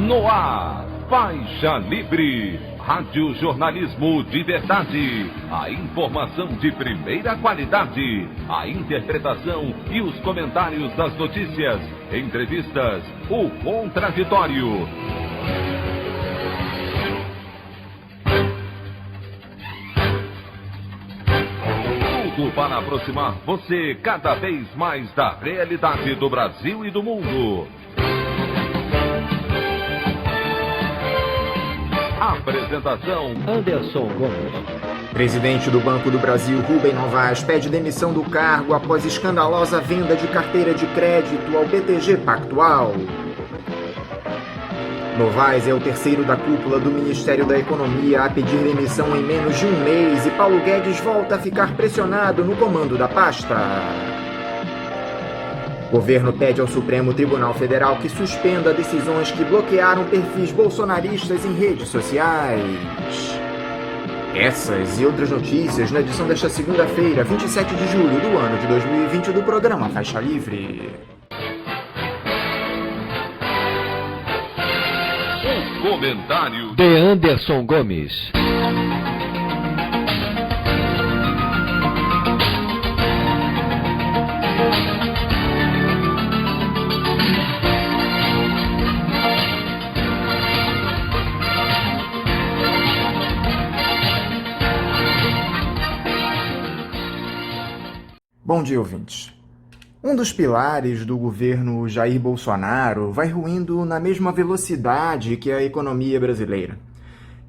No ar, Faixa Livre, rádio jornalismo de verdade, a informação de primeira qualidade, a interpretação e os comentários das notícias, entrevistas, o contraditório. Tudo para aproximar você cada vez mais da realidade do Brasil e do mundo. Apresentação: Anderson Gomes. Presidente do Banco do Brasil, Rubem Novaes, pede demissão do cargo após escandalosa venda de carteira de crédito ao BTG Pactual. Novaes é o terceiro da cúpula do Ministério da Economia a pedir demissão em menos de um mês e Paulo Guedes volta a ficar pressionado no comando da pasta. O governo pede ao Supremo Tribunal Federal que suspenda decisões que bloquearam perfis bolsonaristas em redes sociais. Essas e outras notícias na edição desta segunda-feira, 27 de julho do ano de 2020 do programa Faixa Livre. O comentário de Anderson Gomes. Bom dia, ouvintes. Um dos pilares do governo Jair Bolsonaro vai ruindo na mesma velocidade que a economia brasileira.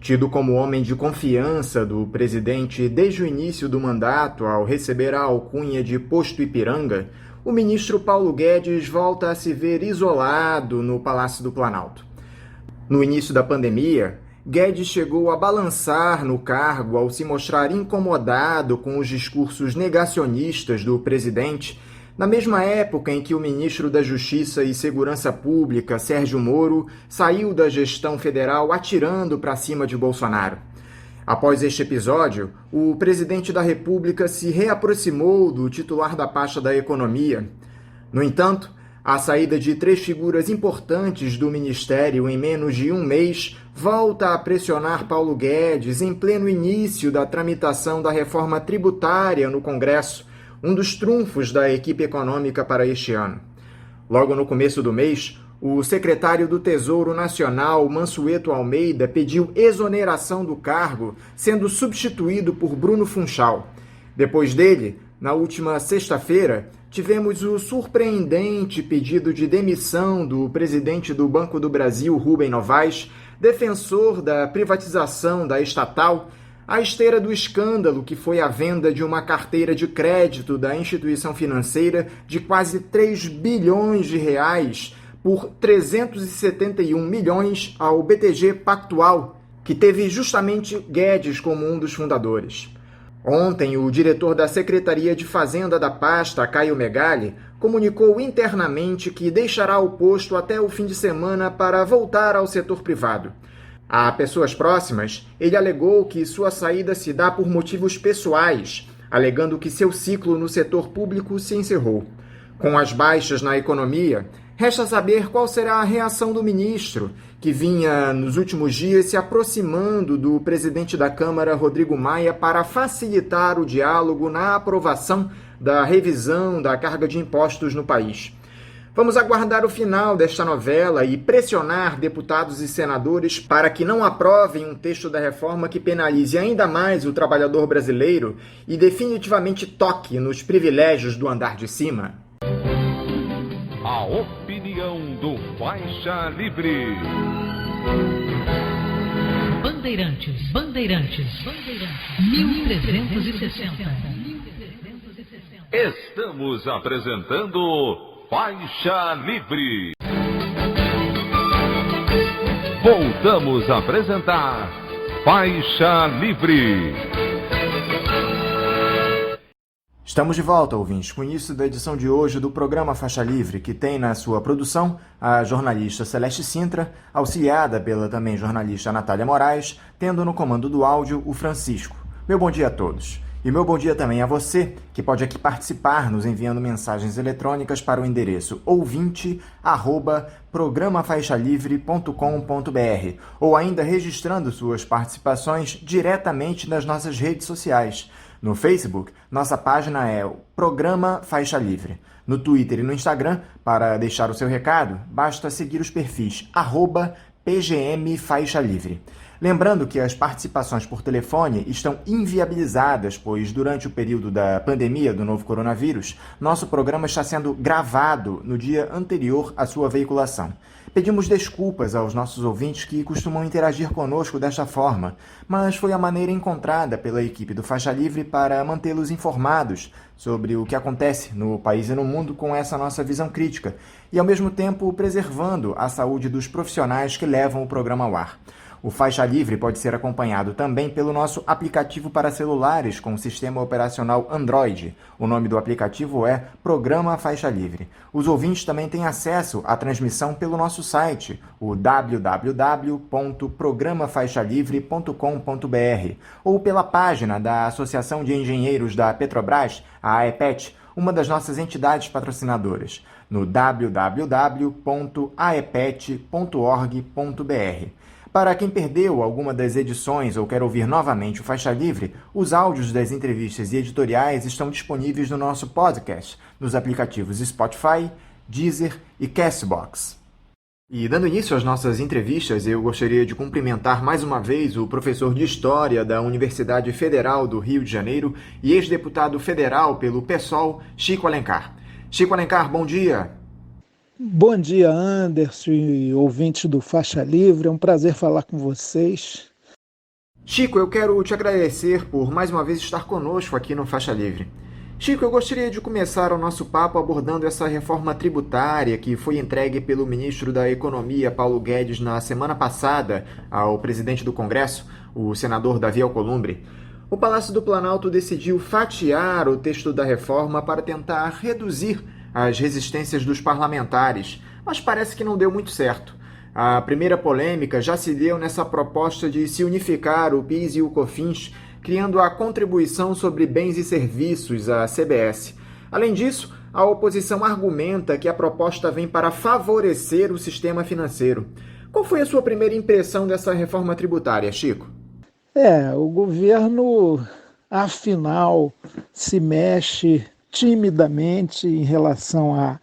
Tido como homem de confiança do presidente desde o início do mandato, ao receber a alcunha de Posto Ipiranga, o ministro Paulo Guedes volta a se ver isolado no Palácio do Planalto. No início da pandemia, Guedes chegou a balançar no cargo ao se mostrar incomodado com os discursos negacionistas do presidente, na mesma época em que o ministro da Justiça e Segurança Pública, Sérgio Moro, saiu da gestão federal atirando para cima de Bolsonaro. Após este episódio, o presidente da República se reaproximou do titular da pasta da Economia. No entanto, a saída de três figuras importantes do ministério em menos de um mês volta a pressionar Paulo Guedes em pleno início da tramitação da reforma tributária no Congresso, um dos trunfos da equipe econômica para este ano. Logo no começo do mês, o secretário do Tesouro Nacional, Mansueto Almeida, pediu exoneração do cargo, sendo substituído por Bruno Funchal. Depois dele, na última sexta-feira, tivemos o surpreendente pedido de demissão do presidente do Banco do Brasil, Rubem Novaes, defensor da privatização da estatal, à esteira do escândalo que foi a venda de uma carteira de crédito da instituição financeira de quase 3 bilhões de reais por 371 milhões ao BTG Pactual, que teve justamente Guedes como um dos fundadores. Ontem, o diretor da Secretaria de Fazenda da pasta, Caio Megali, comunicou internamente que deixará o posto até o fim de semana para voltar ao setor privado. A pessoas próximas, ele alegou que sua saída se dá por motivos pessoais, alegando que seu ciclo no setor público se encerrou. Com as baixas na economia, resta saber qual será a reação do ministro, que vinha, nos últimos dias, se aproximando do presidente da Câmara, Rodrigo Maia, para facilitar o diálogo na aprovação da revisão da carga de impostos no país. Vamos aguardar o final desta novela e pressionar deputados e senadores para que não aprovem um texto da reforma que penalize ainda mais o trabalhador brasileiro e definitivamente toque nos privilégios do andar de cima. A opinião do Faixa Livre. Bandeirantes, 1360. Estamos apresentando Faixa Livre. Voltamos a apresentar Faixa Livre. Estamos de volta, ouvintes, com o início da edição de hoje do programa Faixa Livre, que tem na sua produção a jornalista Celeste Sintra, auxiliada pela também jornalista Natália Moraes, tendo no comando do áudio o Francisco. Meu bom dia a todos. E meu bom dia também a você, que pode aqui participar nos enviando mensagens eletrônicas para o endereço ouvinte@programafaixalivre.com.br ou ainda registrando suas participações diretamente nas nossas redes sociais. No Facebook, nossa página é o Programa Faixa Livre. No Twitter e no Instagram, para deixar o seu recado, basta seguir os perfis @PGM Faixa Livre. Lembrando que as participações por telefone estão inviabilizadas, pois durante o período da pandemia do novo coronavírus, nosso programa está sendo gravado no dia anterior à sua veiculação. Pedimos desculpas aos nossos ouvintes que costumam interagir conosco desta forma, mas foi a maneira encontrada pela equipe do Faixa Livre para mantê-los informados sobre o que acontece no país e no mundo com essa nossa visão crítica e, ao mesmo tempo, preservando a saúde dos profissionais que levam o programa ao ar. O Faixa Livre pode ser acompanhado também pelo nosso aplicativo para celulares com sistema operacional Android. O nome do aplicativo é Programa Faixa Livre. Os ouvintes também têm acesso à transmissão pelo nosso site, o www.programafaixalivre.com.br, ou pela página da Associação de Engenheiros da Petrobras, a AEPET, uma das nossas entidades patrocinadoras, no www.aepet.org.br. Para quem perdeu alguma das edições ou quer ouvir novamente o Faixa Livre, os áudios das entrevistas e editoriais estão disponíveis no nosso podcast, nos aplicativos Spotify, Deezer e Castbox. E dando início às nossas entrevistas, eu gostaria de cumprimentar mais uma vez o professor de História da Universidade Federal do Rio de Janeiro e ex-deputado federal pelo PSOL, Chico Alencar. Chico Alencar, bom dia! Bom dia, Anderson e ouvintes do Faixa Livre. É um prazer falar com vocês. Chico, eu quero te agradecer por mais uma vez estar conosco aqui no Faixa Livre. Chico, eu gostaria de começar o nosso papo abordando essa reforma tributária que foi entregue pelo ministro da Economia, Paulo Guedes, na semana passada ao presidente do Congresso, o senador Davi Alcolumbre. O Palácio do Planalto decidiu fatiar o texto da reforma para tentar reduzir as resistências dos parlamentares, mas parece que não deu muito certo. A primeira polêmica já se deu nessa proposta de se unificar o PIS e o COFINS, criando a Contribuição sobre Bens e Serviços, a CBS. Além disso, a oposição argumenta que a proposta vem para favorecer o sistema financeiro. Qual foi a sua primeira impressão dessa reforma tributária, Chico? O governo, afinal, se mexe timidamente em relação à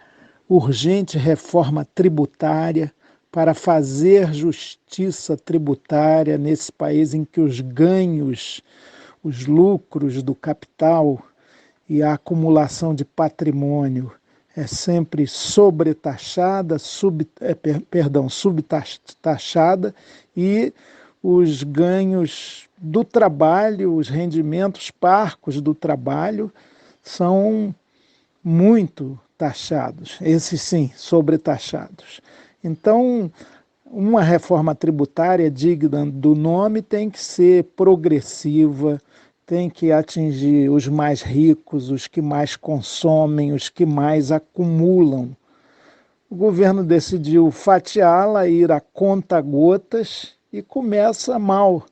urgente reforma tributária para fazer justiça tributária nesse país em que os ganhos, os lucros do capital e a acumulação de patrimônio é sempre subtaxada e os ganhos do trabalho, os rendimentos parcos do trabalho são muito taxados, esses sim, sobretaxados. Então, uma reforma tributária digna do nome tem que ser progressiva, tem que atingir os mais ricos, os que mais consomem, os que mais acumulam. O governo decidiu fatiá-la, ir a conta-gotas e começa mal,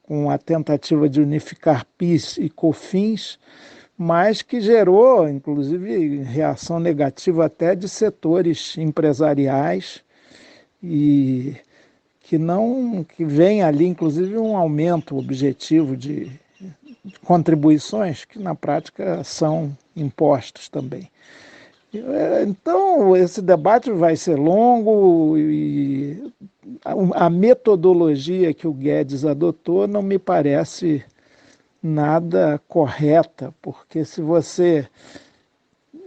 com a tentativa de unificar PIS e COFINS, mas que gerou, inclusive, reação negativa até de setores empresariais e que vem ali, inclusive, um aumento objetivo de contribuições, que na prática são impostos também. Então, esse debate vai ser longo e a metodologia que o Guedes adotou não me parece nada correta, porque se você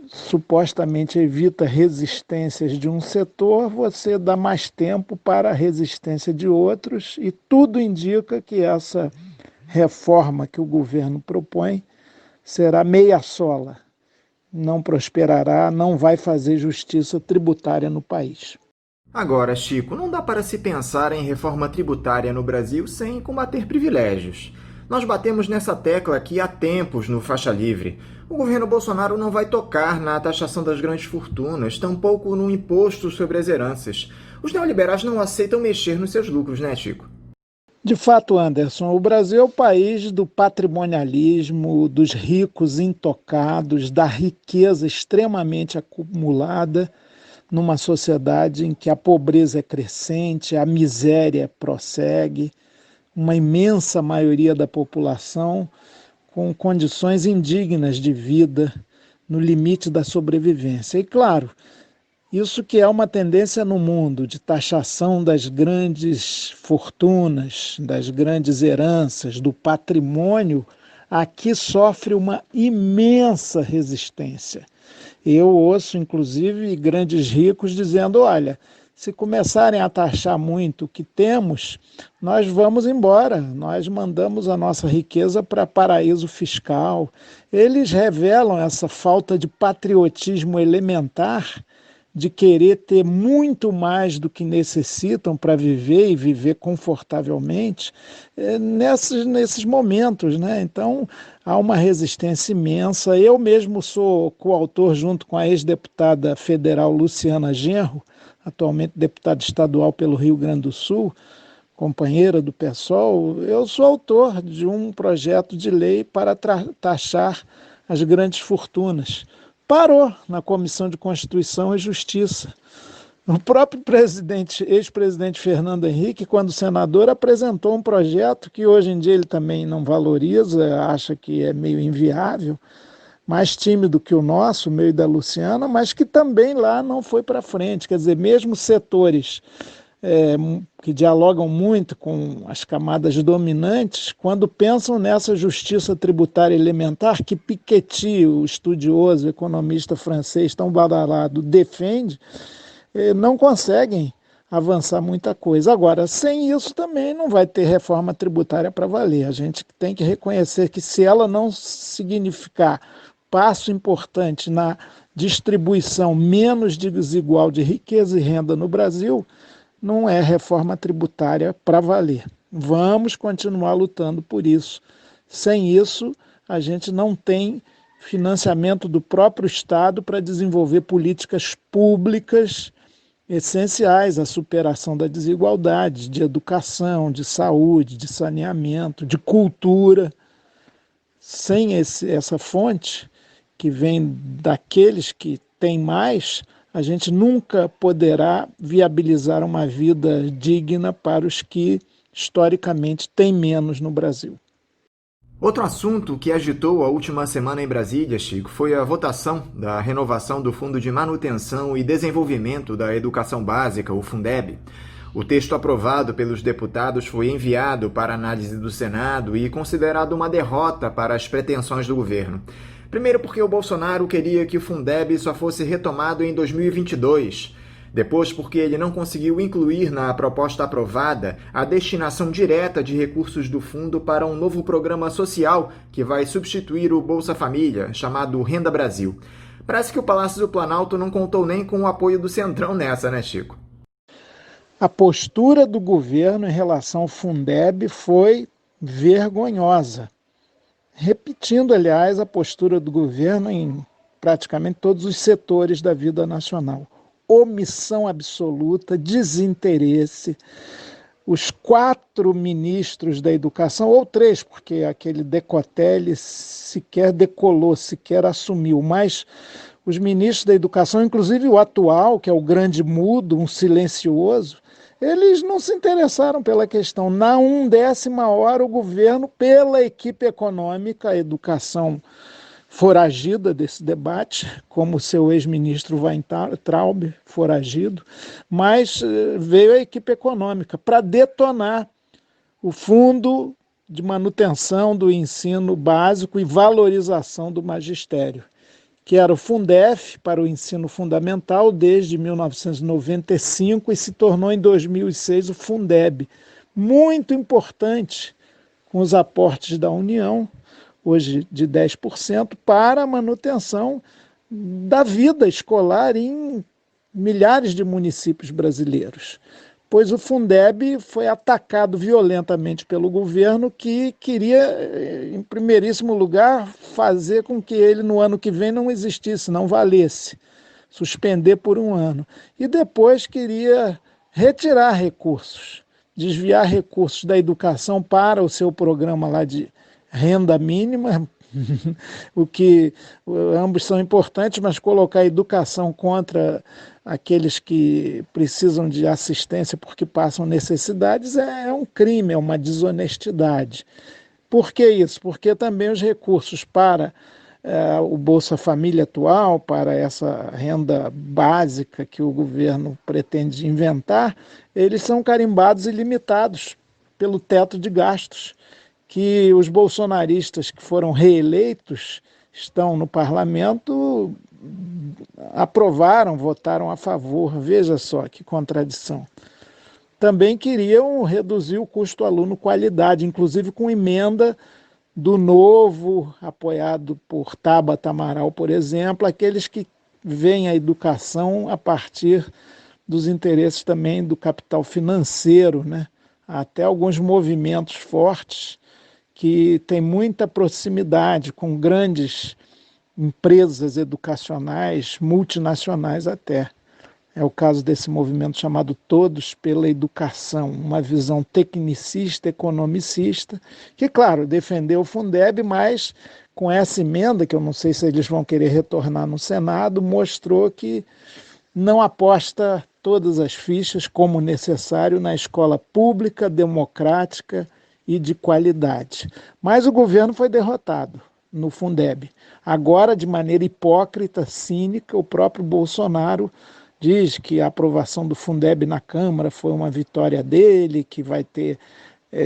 supostamente evita resistências de um setor, você dá mais tempo para a resistência de outros e tudo indica que essa reforma que o governo propõe será meia sola, não prosperará, não vai fazer justiça tributária no país. Agora, Chico, não dá para se pensar em reforma tributária no Brasil sem combater privilégios. Nós batemos nessa tecla aqui há tempos no Faixa Livre. O governo Bolsonaro não vai tocar na taxação das grandes fortunas, tampouco no imposto sobre as heranças. Os neoliberais não aceitam mexer nos seus lucros, né, Chico? De fato, Anderson, o Brasil é o país do patrimonialismo, dos ricos intocados, da riqueza extremamente acumulada, numa sociedade em que a pobreza é crescente, a miséria prossegue, uma imensa maioria da população com condições indignas de vida, no limite da sobrevivência. E, claro, isso que é uma tendência no mundo de taxação das grandes fortunas, das grandes heranças, do patrimônio, aqui sofre uma imensa resistência. Eu ouço, inclusive, grandes ricos dizendo, olha, se começarem a taxar muito o que temos, nós vamos embora, nós mandamos a nossa riqueza para paraíso fiscal. Eles revelam essa falta de patriotismo elementar, de querer ter muito mais do que necessitam para viver e viver confortavelmente nesses momentos, né? Então, há uma resistência imensa. Eu mesmo sou coautor, junto com a ex-deputada federal Luciana Genro, atualmente deputada estadual pelo Rio Grande do Sul, companheira do PSOL, eu sou autor de um projeto de lei para taxar as grandes fortunas. Parou na Comissão de Constituição e Justiça. O próprio ex-presidente Fernando Henrique, quando senador, apresentou um projeto que hoje em dia ele também não valoriza, acha que é meio inviável, mais tímido que o nosso, o meu e da Luciana, mas que também lá não foi para frente. Quer dizer, mesmo setores que dialogam muito com as camadas dominantes, quando pensam nessa justiça tributária elementar que Piketty, o estudioso economista francês tão badalado, defende, não conseguem avançar muita coisa. Agora, sem isso também não vai ter reforma tributária para valer. A gente tem que reconhecer que se ela não significar passo importante na distribuição menos desigual de riqueza e renda no Brasil, não é reforma tributária para valer. Vamos continuar lutando por isso. Sem isso, a gente não tem financiamento do próprio Estado para desenvolver políticas públicas essenciais à superação da desigualdade, de educação, de saúde, de saneamento, de cultura. Sem essa fonte, que vem daqueles que têm mais, a gente nunca poderá viabilizar uma vida digna para os que, historicamente, têm menos no Brasil. Outro assunto que agitou a última semana em Brasília, Chico, foi a votação da renovação do Fundo de Manutenção e Desenvolvimento da Educação Básica, o Fundeb. O texto aprovado pelos deputados foi enviado para análise do Senado e considerado uma derrota para as pretensões do governo. Primeiro porque o Bolsonaro queria que o Fundeb só fosse retomado em 2022. Depois porque ele não conseguiu incluir na proposta aprovada a destinação direta de recursos do fundo para um novo programa social que vai substituir o Bolsa Família, chamado Renda Brasil. Parece que o Palácio do Planalto não contou nem com o apoio do Centrão nessa, né, Chico? A postura do governo em relação ao Fundeb foi vergonhosa. Repetindo, aliás, a postura do governo em praticamente todos os setores da vida nacional. Omissão absoluta, desinteresse. Os 4 ministros da educação, ou 3, porque aquele Decotelli sequer decolou, sequer assumiu, mas os ministros da educação, inclusive o atual, que é o grande mudo, um silencioso, eles não se interessaram pela questão. Na 1/10 hora, o governo, pela equipe econômica, a educação foragida desse debate, como seu ex-ministro Weintraub, foragido, mas veio a equipe econômica para detonar o Fundo de Manutenção do Ensino Básico e Valorização do Magistério, que era o Fundef para o ensino fundamental desde 1995 e se tornou em 2006 o Fundeb, muito importante, com os aportes da União, hoje de 10%, para a manutenção da vida escolar em milhares de municípios brasileiros. Pois o Fundeb foi atacado violentamente pelo governo, que queria, em primeiríssimo lugar, fazer com que ele no ano que vem não existisse, não valesse, suspender por um ano. E depois queria retirar recursos, desviar recursos da educação para o seu programa lá de renda mínima, o que ambos são importantes, mas colocar a educação contra aqueles que precisam de assistência porque passam necessidades é um crime, é uma desonestidade. Por que isso? Porque também os recursos para o Bolsa Família atual, para essa renda básica que o governo pretende inventar, eles são carimbados e limitados pelo teto de gastos, que os bolsonaristas que foram reeleitos, estão no parlamento, aprovaram, votaram a favor. Veja só que contradição. Também queriam reduzir o custo aluno qualidade, inclusive com emenda do Novo, apoiado por Tabata Amaral, por exemplo, aqueles que veem a educação a partir dos interesses também do capital financeiro, né? Até alguns movimentos fortes que têm muita proximidade com grandes empresas educacionais, multinacionais até. É o caso desse movimento chamado Todos pela Educação, uma visão tecnicista, economicista, que, claro, defendeu o Fundeb, mas com essa emenda, que eu não sei se eles vão querer retornar no Senado, mostrou que não aposta todas as fichas como necessário na escola pública, democrática e de qualidade. Mas o governo foi derrotado no Fundeb. Agora, de maneira hipócrita, cínica, o próprio Bolsonaro diz que a aprovação do Fundeb na Câmara foi uma vitória dele, que vai ter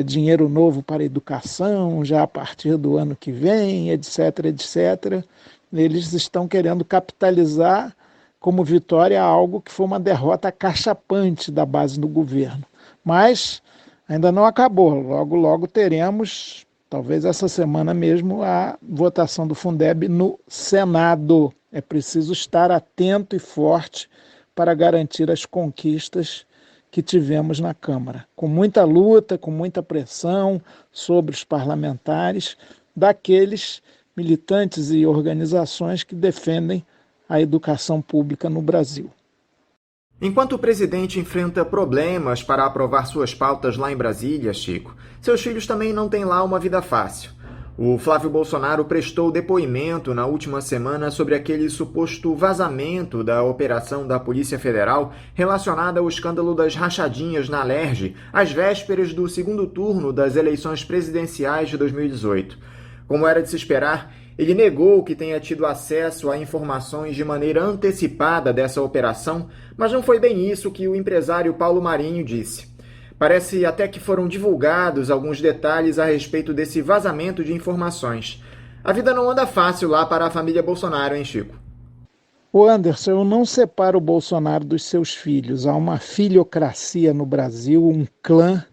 dinheiro novo para a educação já a partir do ano que vem, etc, etc. Eles estão querendo capitalizar como vitória algo que foi uma derrota cachapante da base do governo. Mas ainda não acabou, logo, logo teremos, talvez essa semana mesmo, a votação do Fundeb no Senado. É preciso estar atento e forte para garantir as conquistas que tivemos na Câmara. Com muita luta, com muita pressão sobre os parlamentares, daqueles militantes e organizações que defendem a educação pública no Brasil. Enquanto o presidente enfrenta problemas para aprovar suas pautas lá em Brasília, Chico, seus filhos também não têm lá uma vida fácil. O Flávio Bolsonaro prestou depoimento na última semana sobre aquele suposto vazamento da operação da Polícia Federal relacionada ao escândalo das rachadinhas na Alerj, às vésperas do segundo turno das eleições presidenciais de 2018. Como era de se esperar, ele negou que tenha tido acesso a informações de maneira antecipada dessa operação, mas não foi bem isso que o empresário Paulo Marinho disse. Parece até que foram divulgados alguns detalhes a respeito desse vazamento de informações. A vida não anda fácil lá para a família Bolsonaro, hein, Chico? Ô Anderson, eu não separo o Bolsonaro dos seus filhos. Há uma filiocracia no Brasil, um clã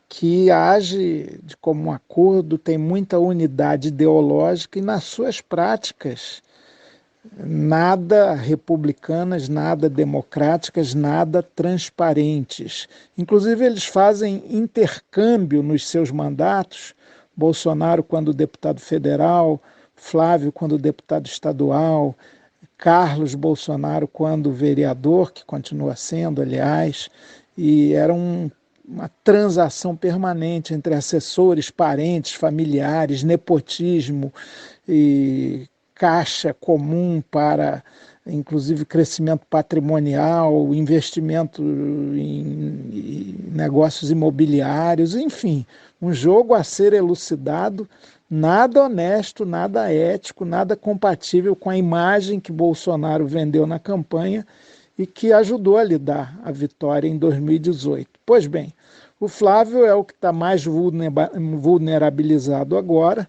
que age de comum acordo, tem muita unidade ideológica e nas suas práticas nada republicanas, nada democráticas, nada transparentes. Inclusive, eles fazem intercâmbio nos seus mandatos, Bolsonaro quando deputado federal, Flávio quando deputado estadual, Carlos Bolsonaro quando vereador, que continua sendo, aliás, e era uma transação permanente entre assessores, parentes, familiares, nepotismo e caixa comum para, inclusive, crescimento patrimonial, investimento em negócios imobiliários, enfim, um jogo a ser elucidado, nada honesto, nada ético, nada compatível com a imagem que Bolsonaro vendeu na campanha e que ajudou a lhe dar a vitória em 2018. Pois bem, o Flávio é o que está mais vulnerabilizado agora.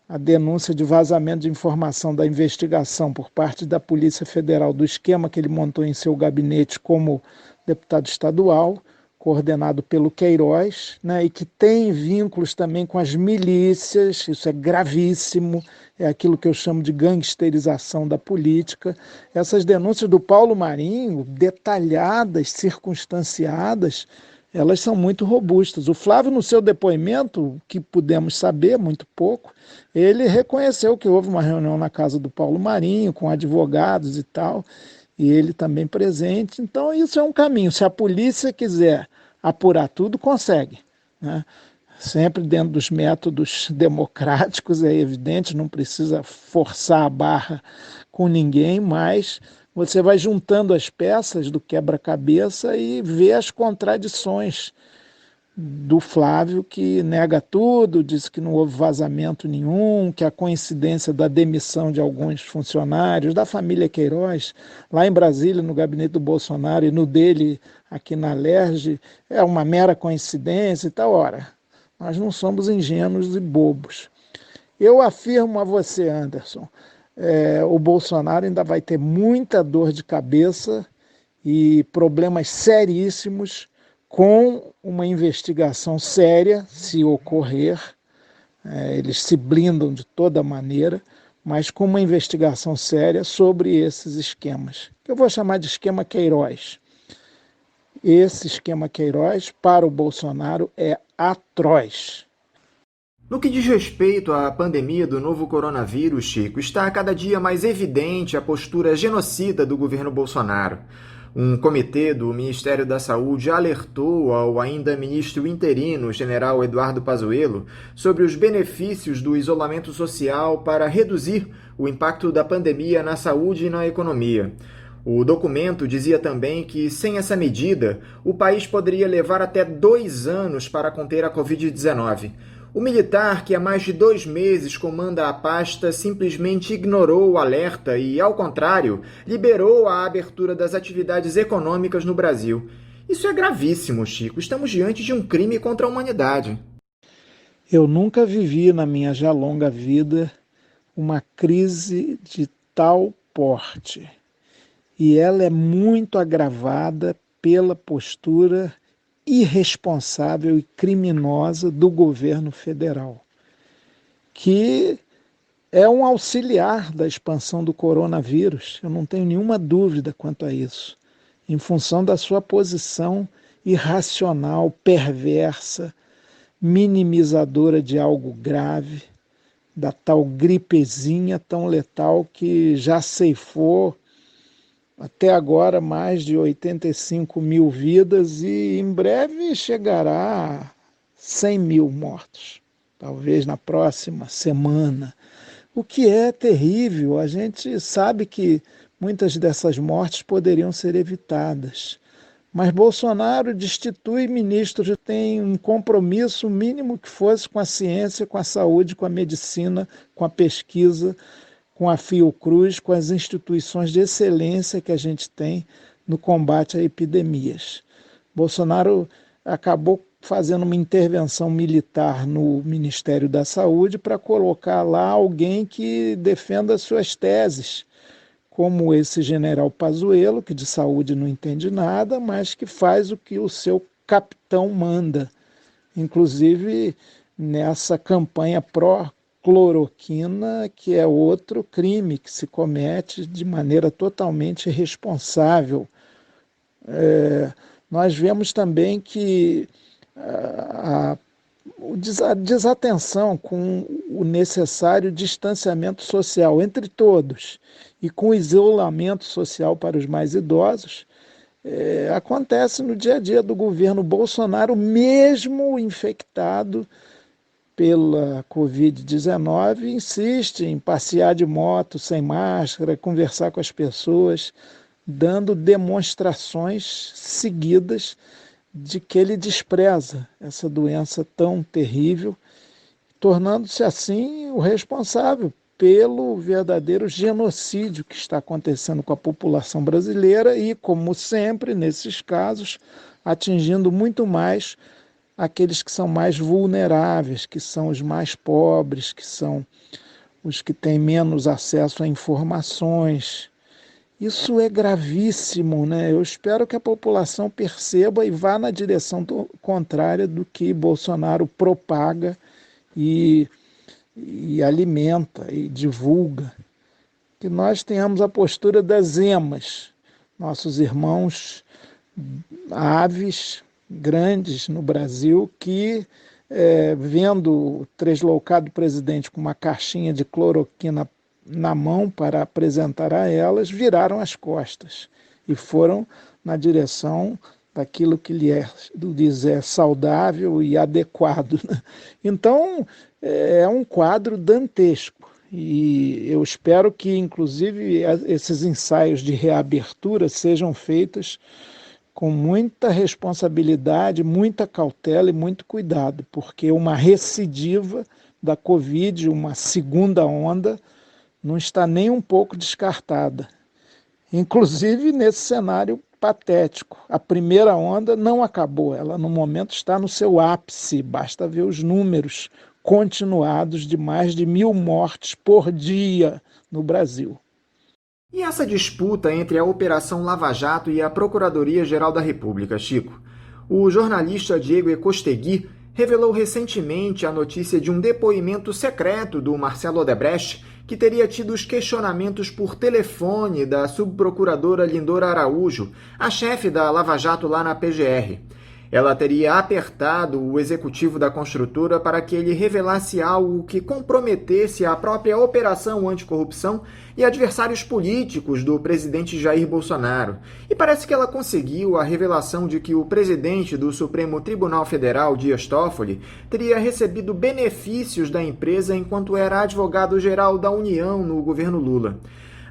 A denúncia de vazamento de informação da investigação por parte da Polícia Federal do esquema que ele montou em seu gabinete como deputado estadual, coordenado pelo Queiroz, né, e que tem vínculos também com as milícias, isso é gravíssimo, é aquilo que eu chamo de gangsterização da política. Essas denúncias do Paulo Marinho, detalhadas, circunstanciadas, elas são muito robustas. O Flávio, no seu depoimento, que pudemos saber, muito pouco, ele reconheceu que houve uma reunião na casa do Paulo Marinho, com advogados e tal, e ele também presente. Então, isso é um caminho. Se a polícia quiser apurar tudo, consegue, né? Sempre dentro dos métodos democráticos, é evidente, não precisa forçar a barra com ninguém, mas você vai juntando as peças do quebra-cabeça e vê as contradições do Flávio, que nega tudo, diz que não houve vazamento nenhum, que a coincidência da demissão de alguns funcionários da família Queiroz, lá em Brasília, no gabinete do Bolsonaro, e no dele aqui na Alerj, é uma mera coincidência e tal. Ora, nós não somos ingênuos e bobos. Eu afirmo a você, Anderson, o Bolsonaro ainda vai ter muita dor de cabeça e problemas seríssimos com uma investigação séria, se ocorrer. Eles se blindam de toda maneira, mas com uma investigação séria sobre esses esquemas, que eu vou chamar de esquema Queiroz. Esse esquema Queiroz, para o Bolsonaro, é atroz. No que diz respeito à pandemia do novo coronavírus, Chico, está cada dia mais evidente a postura genocida do governo Bolsonaro. Um comitê do Ministério da Saúde alertou ao ainda ministro interino, general Eduardo Pazuello, sobre os benefícios do isolamento social para reduzir o impacto da pandemia na saúde e na economia. O documento dizia também que, sem essa medida, o país poderia levar até 2 anos para conter a Covid-19. O militar, que há mais de 2 meses comanda a pasta, simplesmente ignorou o alerta e, ao contrário, liberou a abertura das atividades econômicas no Brasil. Isso é gravíssimo, Chico. Estamos diante de um crime contra a humanidade. Eu nunca vivi na minha já longa vida uma crise de tal porte. E ela é muito agravada pela postura irresponsável e criminosa do governo federal, que é um auxiliar da expansão do coronavírus, eu não tenho nenhuma dúvida quanto a isso, em função da sua posição irracional, perversa, minimizadora de algo grave, da tal gripezinha tão letal que já ceifou até agora mais de 85 mil vidas e em breve chegará a 100 mil mortos, talvez na próxima semana, o que é terrível. A gente sabe que muitas dessas mortes poderiam ser evitadas, mas Bolsonaro destitui ministros que têm um compromisso mínimo que fosse com a ciência, com a saúde, com a medicina, com a pesquisa, com a Fiocruz, com as instituições de excelência que a gente tem no combate a epidemias. Bolsonaro acabou fazendo uma intervenção militar no Ministério da Saúde para colocar lá alguém que defenda suas teses, como esse general Pazuello, que de saúde não entende nada, mas que faz o que o seu capitão manda, inclusive nessa campanha pró-cloroquina, que é outro crime que se comete de maneira totalmente irresponsável. Nós vemos também que a desatenção com o necessário distanciamento social entre todos e com o isolamento social para os mais idosos acontece no dia a dia do governo Bolsonaro, mesmo infectado pela Covid-19, insiste em passear de moto sem máscara, conversar com as pessoas, dando demonstrações seguidas de que ele despreza essa doença tão terrível, tornando-se assim o responsável pelo verdadeiro genocídio que está acontecendo com a população brasileira e, como sempre, nesses casos, atingindo muito mais aqueles que são mais vulneráveis, que são os mais pobres, que são os que têm menos acesso a informações. Isso é gravíssimo, né? Eu espero que a população perceba e vá na direção contrária do que Bolsonaro propaga e alimenta e divulga. Que nós tenhamos a postura das emas, nossos irmãos aves grandes no Brasil, que, vendo o tresloucado presidente com uma caixinha de cloroquina na mão para apresentar a elas, viraram as costas e foram na direção daquilo que lhes é saudável e adequado, né? Então, é um quadro dantesco. E eu espero que, inclusive, esses ensaios de reabertura sejam feitos com muita responsabilidade, muita cautela e muito cuidado, porque uma recidiva da Covid, uma segunda onda, não está nem um pouco descartada. Inclusive nesse cenário patético. A primeira onda não acabou, ela no momento está no seu ápice, basta ver os números continuados de mais de 1.000 mortes por dia no Brasil. E essa disputa entre a Operação Lava Jato e a Procuradoria-Geral da República, Chico? O jornalista Diego Ecostegui revelou recentemente a notícia de um depoimento secreto do Marcelo Odebrecht, que teria tido os questionamentos por telefone da subprocuradora Lindora Araújo, a chefe da Lava Jato lá na PGR. Ela teria apertado o executivo da construtora para que ele revelasse algo que comprometesse a própria operação anticorrupção e adversários políticos do presidente Jair Bolsonaro. E parece que ela conseguiu a revelação de que o presidente do Supremo Tribunal Federal, Dias Toffoli, teria recebido benefícios da empresa enquanto era advogado-geral da União no governo Lula.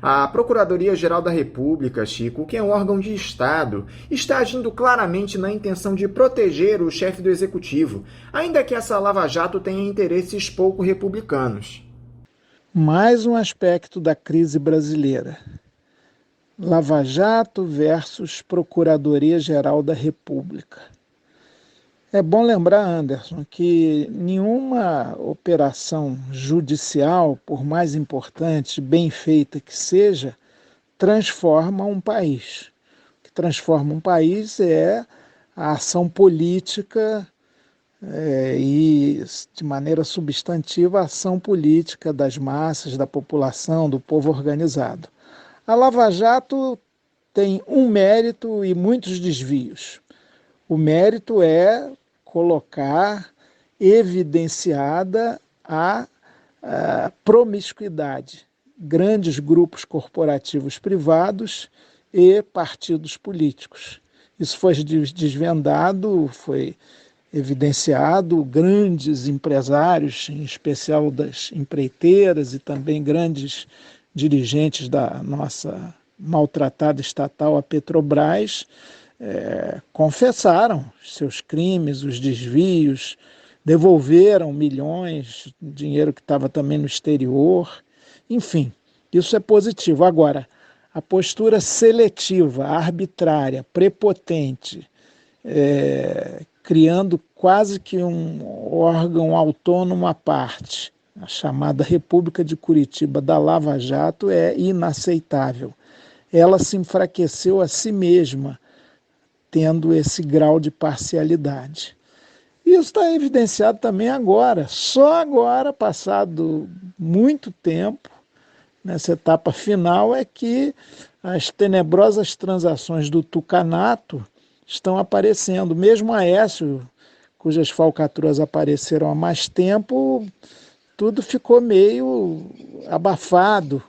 A Procuradoria-Geral da República, Chico, que é um órgão de Estado, está agindo claramente na intenção de proteger o chefe do Executivo, ainda que essa Lava Jato tenha interesses pouco republicanos. Mais um aspecto da crise brasileira. Lava Jato versus Procuradoria-Geral da República. É bom lembrar, Anderson, que nenhuma operação judicial, por mais importante, bem feita que seja, transforma um país. O que transforma um país é a ação política e, de maneira substantiva, a ação política das massas, da população, do povo organizado. A Lava Jato tem um mérito e muitos desvios. O mérito é colocar evidenciada a promiscuidade, grandes grupos corporativos privados e partidos políticos. Isso foi desvendado, foi evidenciado, grandes empresários, em especial das empreiteiras e também grandes dirigentes da nossa maltratada estatal, a Petrobras, confessaram seus crimes, os desvios, devolveram milhões, dinheiro que estava também no exterior. Enfim, isso é positivo. Agora, a postura seletiva, arbitrária, prepotente, criando quase que um órgão autônomo à parte, a chamada República de Curitiba da Lava Jato, é inaceitável. Ela se enfraqueceu a si mesma, tendo esse grau de parcialidade. Isso está evidenciado também agora, só agora, passado muito tempo, nessa etapa final, é que as tenebrosas transações do tucanato estão aparecendo. Mesmo Aécio, cujas falcatruas apareceram há mais tempo, tudo ficou meio abafado,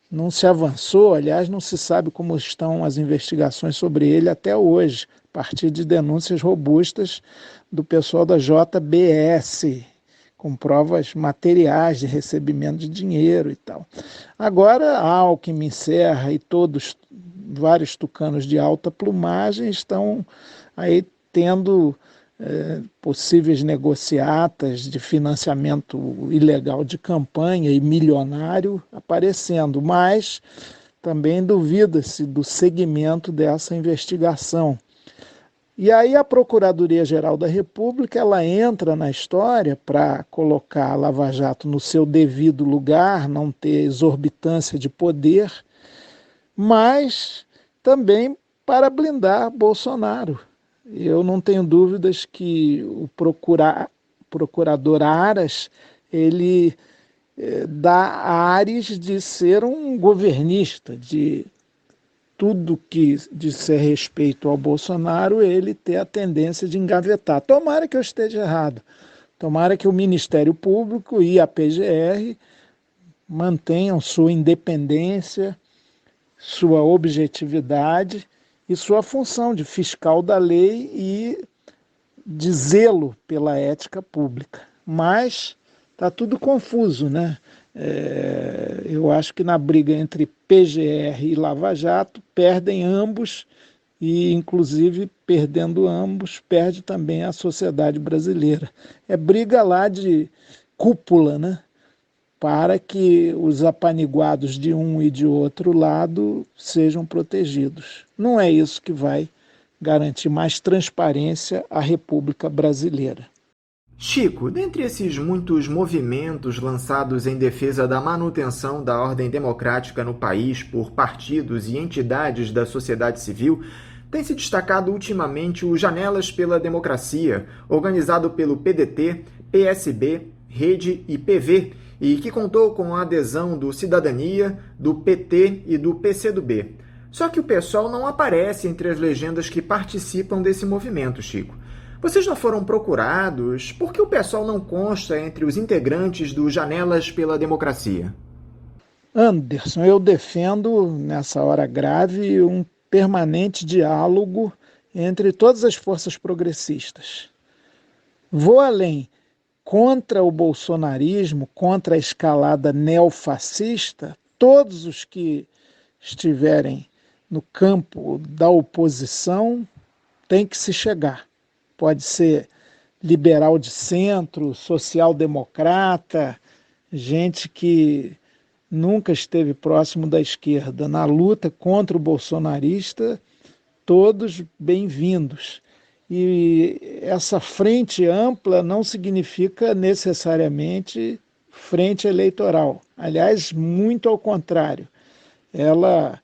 não se avançou, aliás, não se sabe como estão as investigações sobre ele até hoje, a partir de denúncias robustas do pessoal da JBS, com provas materiais de recebimento de dinheiro e tal. Agora, Alckmin, Serra e vários tucanos de alta plumagem estão aí tendo possíveis negociatas de financiamento ilegal de campanha e milionário aparecendo, mas também duvida-se do segmento dessa investigação. E aí a Procuradoria-Geral da República ela entra na história para colocar a Lava Jato no seu devido lugar, não ter exorbitância de poder, mas também para blindar Bolsonaro. Eu não tenho dúvidas que o procurador Aras, ele dá ares de ser um governista, de tudo que disser respeito ao Bolsonaro, ele ter a tendência de engavetar. Tomara que eu esteja errado. Tomara que o Ministério Público e a PGR mantenham sua independência, sua objetividade e sua função de fiscal da lei e de zelo pela ética pública. Mas está tudo confuso, né? Eu acho que na briga entre PGR e Lava Jato perdem ambos e, inclusive, perdendo ambos, perde também a sociedade brasileira. É briga lá de cúpula, né? Para que os apaniguados de um e de outro lado sejam protegidos. Não é isso que vai garantir mais transparência à República Brasileira. Chico, dentre esses muitos movimentos lançados em defesa da manutenção da ordem democrática no país por partidos e entidades da sociedade civil, tem se destacado ultimamente o Janelas pela Democracia, organizado pelo PDT, PSB, Rede e PV, e que contou com a adesão do Cidadania, do PT e do PCdoB. Só que o PSOL não aparece entre as legendas que participam desse movimento, Chico. Vocês não foram procurados? Por que o PSOL não consta entre os integrantes do Janelas pela Democracia? Anderson, eu defendo, nessa hora grave, um permanente diálogo entre todas as forças progressistas. Vou além. Contra o bolsonarismo, contra a escalada neofascista, todos os que estiverem no campo da oposição têm que se chegar. Pode ser liberal de centro, social-democrata, gente que nunca esteve próximo da esquerda. Na luta contra o bolsonarista, todos bem-vindos. E essa frente ampla não significa necessariamente frente eleitoral. Aliás, muito ao contrário. Ela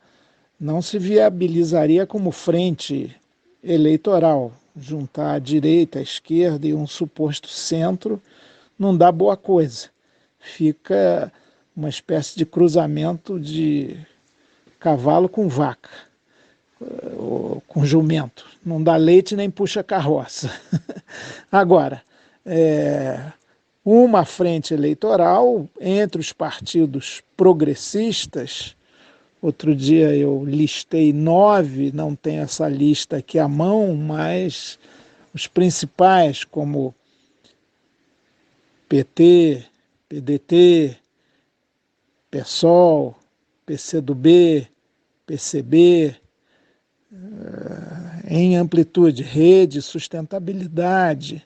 não se viabilizaria como frente eleitoral. Juntar a direita, a esquerda e um suposto centro não dá boa coisa. Fica uma espécie de cruzamento de cavalo com vaca, ou com jumento. Não dá leite nem puxa carroça. Agora, uma frente eleitoral entre os partidos progressistas. Outro dia eu listei 9, não tenho essa lista aqui à mão, mas os principais, como PT, PDT, PSOL, PCdoB, PCB, em amplitude, Rede, Sustentabilidade,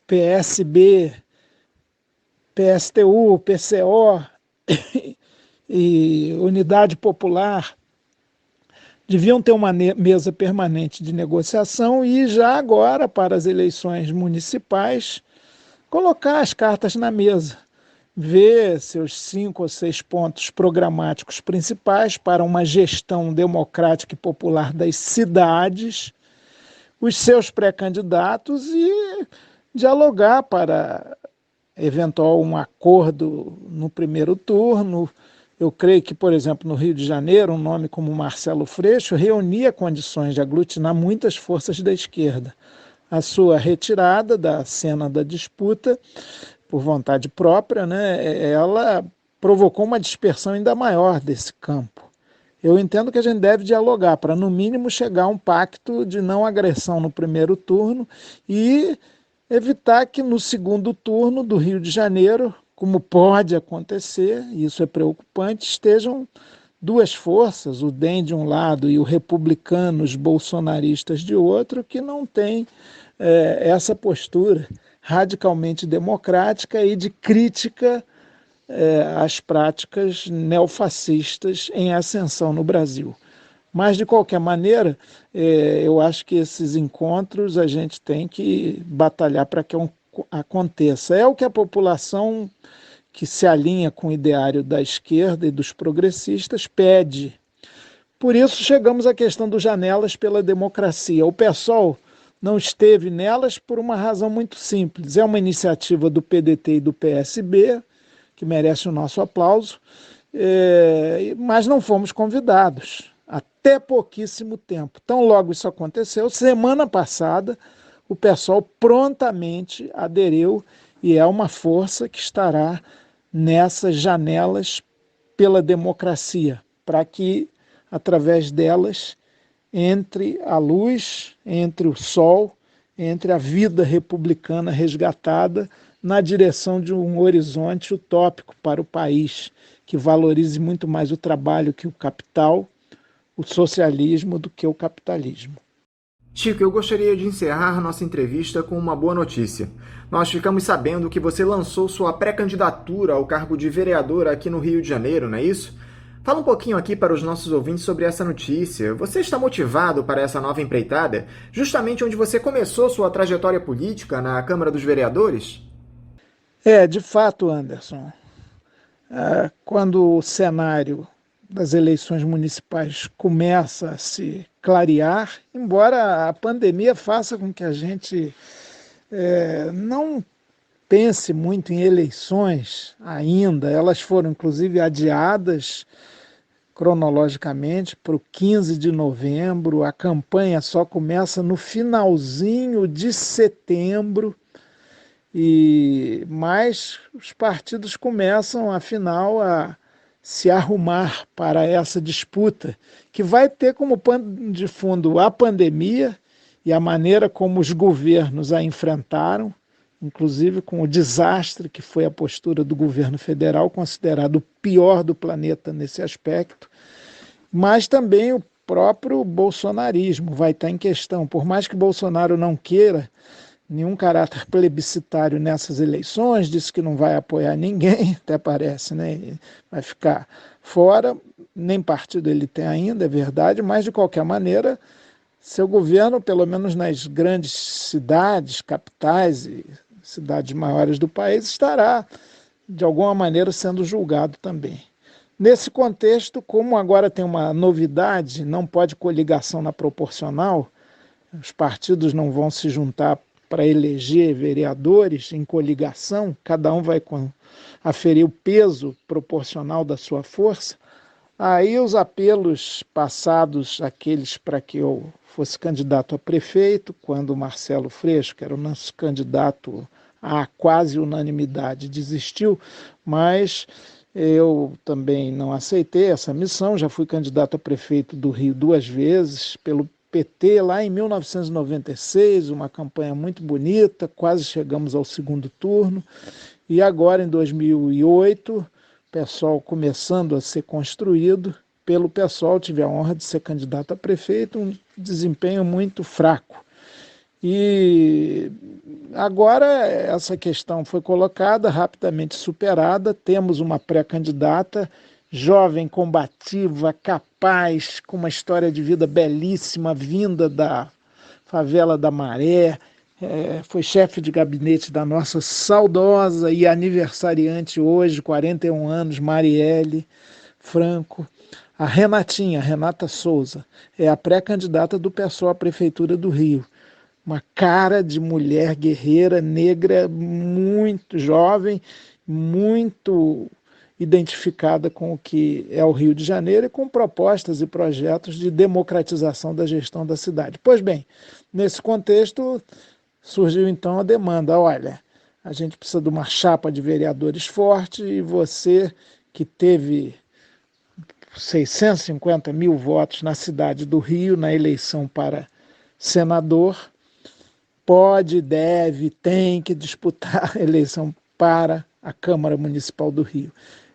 PSB, PSTU, PCO e Unidade Popular, deviam ter uma mesa permanente de negociação e já agora, para as eleições municipais, colocar as cartas na mesa, ver seus 5 ou 6 pontos programáticos principais para uma gestão democrática e popular das cidades, os seus pré-candidatos e dialogar para eventual um acordo no primeiro turno. Eu creio que, por exemplo, no Rio de Janeiro, um nome como Marcelo Freixo reunia condições de aglutinar muitas forças da esquerda. A sua retirada da cena da disputa, por vontade própria, né, ela provocou uma dispersão ainda maior desse campo. Eu entendo que a gente deve dialogar para, no mínimo, chegar a um pacto de não agressão no primeiro turno e evitar que no segundo turno do Rio de Janeiro, como pode acontecer, e isso é preocupante, estejam duas forças, o DEM de um lado e o republicanos bolsonaristas de outro, que não têm essa postura radicalmente democrática e de crítica às práticas neofascistas em ascensão no Brasil. Mas, de qualquer maneira, eu acho que esses encontros a gente tem que batalhar para que aconteça. É o que a população que se alinha com o ideário da esquerda e dos progressistas pede. Por isso, chegamos à questão dos Janelas pela Democracia. O PSOL não esteve nelas por uma razão muito simples. É uma iniciativa do PDT e do PSB, que merece o nosso aplauso, mas não fomos convidados. Até pouquíssimo tempo. Tão logo isso aconteceu, semana passada, o PSOL prontamente aderiu e é uma força que estará nessas Janelas pela Democracia, para que, através delas, entre a luz, entre o sol, entre a vida republicana resgatada na direção de um horizonte utópico para o país, que valorize muito mais o trabalho que o capital, o socialismo do que o capitalismo. Chico, eu gostaria de encerrar nossa entrevista com uma boa notícia. Nós ficamos sabendo que você lançou sua pré-candidatura ao cargo de vereador aqui no Rio de Janeiro, não é isso? Fala um pouquinho aqui para os nossos ouvintes sobre essa notícia. Você está motivado para essa nova empreitada, justamente onde você começou sua trajetória política na Câmara dos Vereadores? De fato, Anderson, quando o cenário das eleições municipais começa a se clarear, embora a pandemia faça com que a gente não pense muito em eleições ainda, elas foram inclusive adiadas cronologicamente para o 15 de novembro, a campanha só começa no finalzinho de setembro, mas os partidos começam, afinal, a se arrumar para essa disputa, que vai ter como pano de fundo a pandemia e a maneira como os governos a enfrentaram, inclusive com o desastre que foi a postura do governo federal, considerado o pior do planeta nesse aspecto, mas também o próprio bolsonarismo vai estar em questão. Por mais que Bolsonaro não queira nenhum caráter plebiscitário nessas eleições, disse que não vai apoiar ninguém, até parece, né? Vai ficar fora, nem partido ele tem ainda, é verdade, mas de qualquer maneira, seu governo, pelo menos nas grandes cidades, capitais e cidades maiores do país, estará, de alguma maneira, sendo julgado também. Nesse contexto, como agora tem uma novidade, não pode coligação na proporcional, os partidos não vão se juntar para eleger vereadores em coligação, cada um vai aferir o peso proporcional da sua força. Aí os apelos passados, aqueles para que eu fosse candidato a prefeito, quando o Marcelo Freixo, que era o nosso candidato à quase unanimidade, desistiu, mas eu também não aceitei essa missão, já fui candidato a prefeito do Rio 2 vezes, pelo PT lá em 1996, uma campanha muito bonita, quase chegamos ao segundo turno, e agora em 2008, PSOL começando a ser construído, pelo PSOL tive a honra de ser candidato a prefeito, um desempenho muito fraco. E agora essa questão foi colocada, rapidamente superada, temos uma pré-candidata, jovem, combativa, capaz, com uma história de vida belíssima, vinda da favela da Maré, foi chefe de gabinete da nossa saudosa e aniversariante hoje, 41 anos, Marielle Franco. A Renatinha, Renata Souza, é a pré-candidata do PSOL à Prefeitura do Rio. Uma cara de mulher guerreira, negra, muito jovem, muito identificada com o que é o Rio de Janeiro e com propostas e projetos de democratização da gestão da cidade. Pois bem, nesse contexto surgiu então a demanda, olha, a gente precisa de uma chapa de vereadores forte e você que teve 650 mil votos na cidade do Rio na eleição para senador, pode, deve, tem que disputar a eleição para a Câmara Municipal do Rio.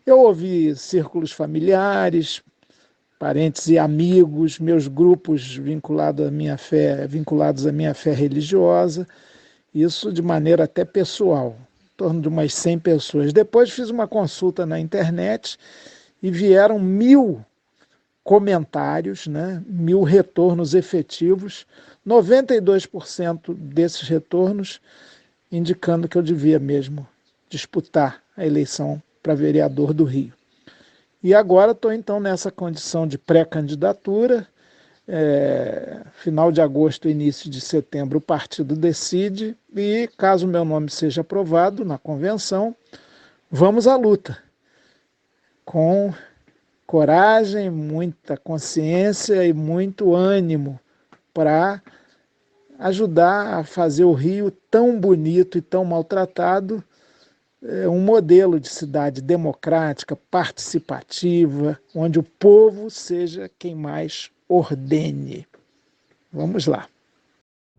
Eu ouvi círculos familiares, parentes e amigos, meus grupos vinculados à minha fé religiosa, isso de maneira até pessoal, em torno de umas 100 pessoas. Depois fiz uma consulta na internet e vieram 1000 comentários, 1000 retornos efetivos, 92% desses retornos indicando que eu devia mesmo disputar a eleição para vereador do Rio. E agora estou então nessa condição de pré-candidatura, final de agosto, início de setembro o partido decide e caso meu nome seja aprovado na convenção, vamos à luta, com coragem, muita consciência e muito ânimo para ajudar a fazer o Rio tão bonito e tão maltratado, um modelo de cidade democrática, participativa, onde o povo seja quem mais ordene. Vamos lá.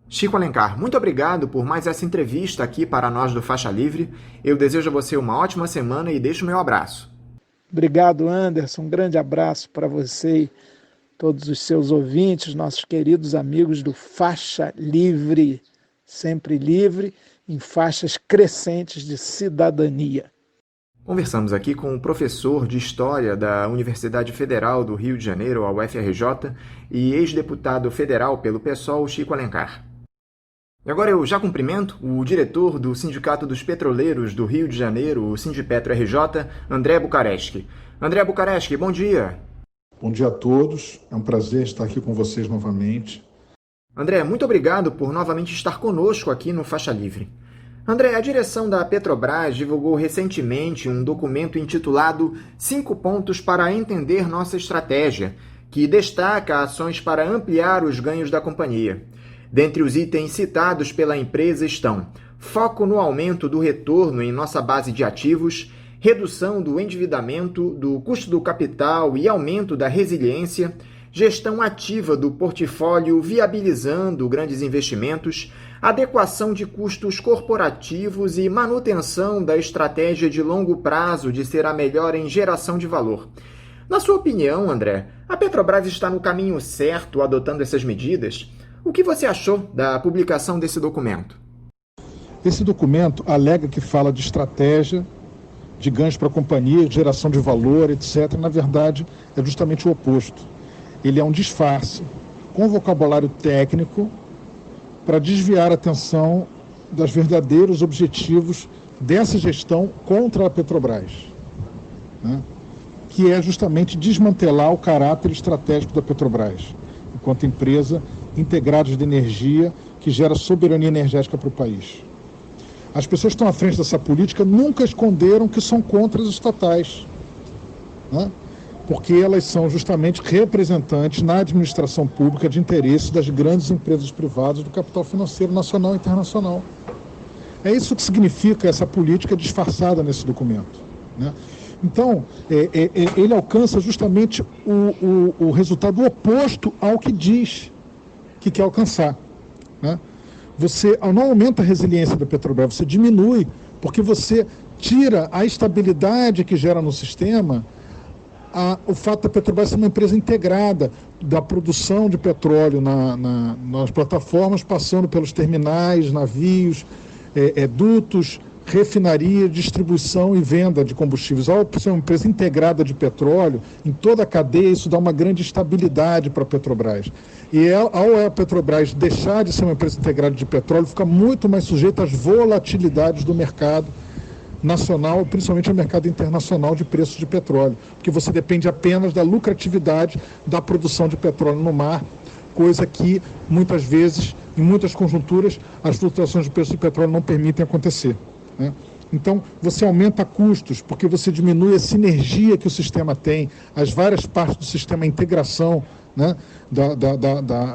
Chico Alencar, muito obrigado por mais essa entrevista aqui para nós do Faixa Livre. Eu desejo a você uma ótima semana e deixo o meu abraço. Obrigado, Anderson. Um grande abraço para você e todos os seus ouvintes, nossos queridos amigos do Faixa Livre, sempre livre, em faixas crescentes de cidadania. Conversamos aqui com o professor de História da Universidade Federal do Rio de Janeiro, a UFRJ, e ex-deputado federal pelo PSOL, Chico Alencar. E agora eu já cumprimento o diretor do Sindicato dos Petroleiros do Rio de Janeiro, o Sindipetro RJ, André Bucareschi. André Bucareschi, bom dia. Bom dia a todos, é um prazer estar aqui com vocês novamente. André, muito obrigado por novamente estar conosco aqui no Faixa Livre. André, a direção da Petrobras divulgou recentemente um documento intitulado 5 pontos para entender nossa estratégia, que destaca ações para ampliar os ganhos da companhia. Dentre os itens citados pela empresa estão foco no aumento do retorno em nossa base de ativos, redução do endividamento, do custo do capital e aumento da resiliência, gestão ativa do portfólio viabilizando grandes investimentos, adequação de custos corporativos e manutenção da estratégia de longo prazo de ser a melhor em geração de valor. Na sua opinião, André, a Petrobras está no caminho certo adotando essas medidas? O que você achou da publicação desse documento? Esse documento alega que fala de estratégia, de ganhos para a companhia, de geração de valor, etc. Na verdade, é justamente o oposto. Ele é um disfarce com vocabulário técnico para desviar a atenção dos verdadeiros objetivos dessa gestão contra a Petrobras, né? Que é justamente desmantelar o caráter estratégico da Petrobras, enquanto empresa integrada de energia que gera soberania energética para o país. As pessoas que estão à frente dessa política nunca esconderam que são contra as estatais, né? Porque elas são justamente representantes na administração pública de interesses das grandes empresas privadas do capital financeiro nacional e internacional. É isso que significa essa política disfarçada nesse documento, né? Então, ele alcança justamente o resultado oposto ao que diz que quer alcançar, né? Você não aumenta a resiliência da Petrobras, você diminui, porque você tira a estabilidade que gera no sistema o fato da Petrobras ser uma empresa integrada, da produção de petróleo nas plataformas, passando pelos terminais, navios, dutos, refinaria, distribuição e venda de combustíveis. Ao ser uma empresa integrada de petróleo, em toda a cadeia, isso dá uma grande estabilidade para a Petrobras. E ao a Petrobras deixar de ser uma empresa integrada de petróleo, fica muito mais sujeita às volatilidades do mercado nacional, principalmente ao mercado internacional de preços de petróleo, porque você depende apenas da lucratividade da produção de petróleo no mar, coisa que muitas vezes, em muitas conjunturas, as flutuações de preço de petróleo não permitem acontecer, né? Então, você aumenta custos, porque você diminui a sinergia que o sistema tem, as várias partes do sistema, a integração, né,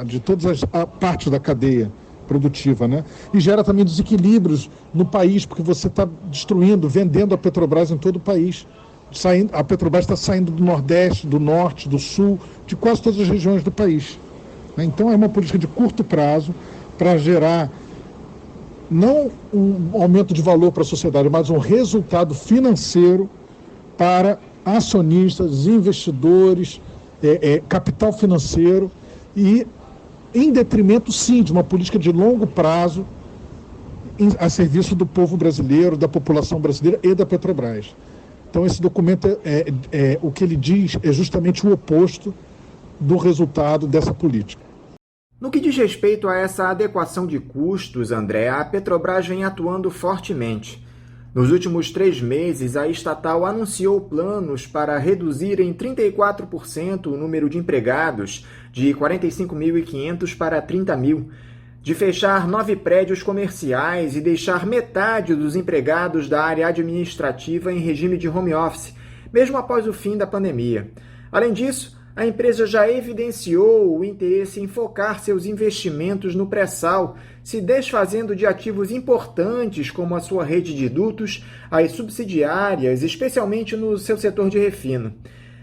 de todas as partes da cadeia produtiva, né? E gera também desequilíbrios no país, porque você está destruindo, vendendo a Petrobras em todo o país. A Petrobras está saindo do Nordeste, do Norte, do Sul, de quase todas as regiões do país, né? Então é uma política de curto prazo para gerar não um aumento de valor para a sociedade, mas um resultado financeiro para acionistas, investidores, capital financeiro, e em detrimento, sim, de uma política de longo prazo a serviço do povo brasileiro, da população brasileira e da Petrobras. Então, esse documento, o que ele diz é justamente o oposto do resultado dessa política. No que diz respeito a essa adequação de custos, André, a Petrobras vem atuando fortemente. Nos últimos 3 meses, a estatal anunciou planos para reduzir em 34% o número de empregados, de 45.500 para 30.000, de fechar 9 prédios comerciais e deixar metade dos empregados da área administrativa em regime de home office, mesmo após o fim da pandemia. Além disso, a empresa já evidenciou o interesse em focar seus investimentos no pré-sal, se desfazendo de ativos importantes como a sua rede de dutos, as subsidiárias, especialmente no seu setor de refino.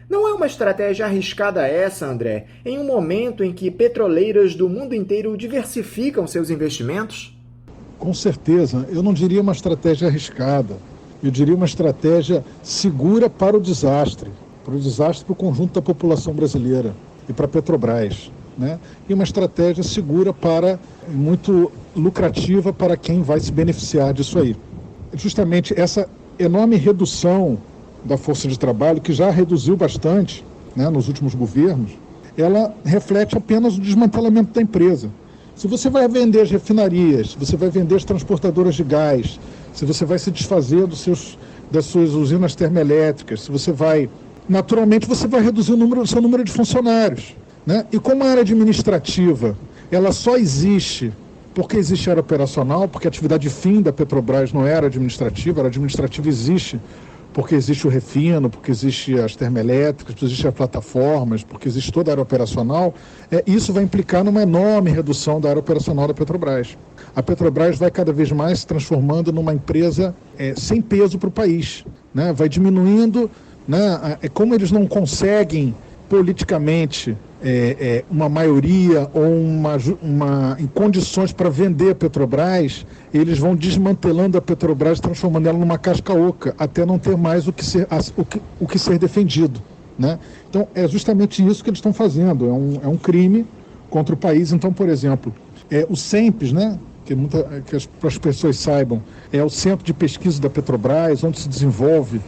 Não é uma estratégia arriscada essa, André, em um momento em que petroleiras do mundo inteiro diversificam seus investimentos? Com certeza, eu não diria uma estratégia arriscada, eu diria uma estratégia segura para o desastre para o conjunto da população brasileira e para a Petrobras, né? E uma estratégia segura muito lucrativa para quem vai se beneficiar disso aí. Justamente essa enorme redução da força de trabalho, que já reduziu bastante, né, nos últimos governos, ela reflete apenas o desmantelamento da empresa. Se você vai vender as refinarias, se você vai vender as transportadoras de gás, se você vai se desfazer das suas usinas termoelétricas, se você vai... Naturalmente, você vai reduzir o seu número de funcionários, né? E como a área administrativa, ela só existe porque existe área operacional, porque a atividade fim da Petrobras não era administrativa, a área administrativa existe porque existe o refino, porque existe as termoelétricas, porque existe as plataformas, porque existe toda a área operacional, isso vai implicar numa enorme redução da área operacional da Petrobras. A Petrobras vai cada vez mais se transformando numa empresa sem peso para o país, né? Vai diminuindo, né? Como eles não conseguem politicamente uma maioria ou em condições para vender a Petrobras, eles vão desmantelando a Petrobras, transformando ela numa casca oca, até não ter mais o que ser defendido, né? Então, é justamente isso que eles estão fazendo, é um crime contra o país. Então, por exemplo, o CENPES, né, que as pessoas saibam, é o Centro de Pesquisa da Petrobras, onde se desenvolve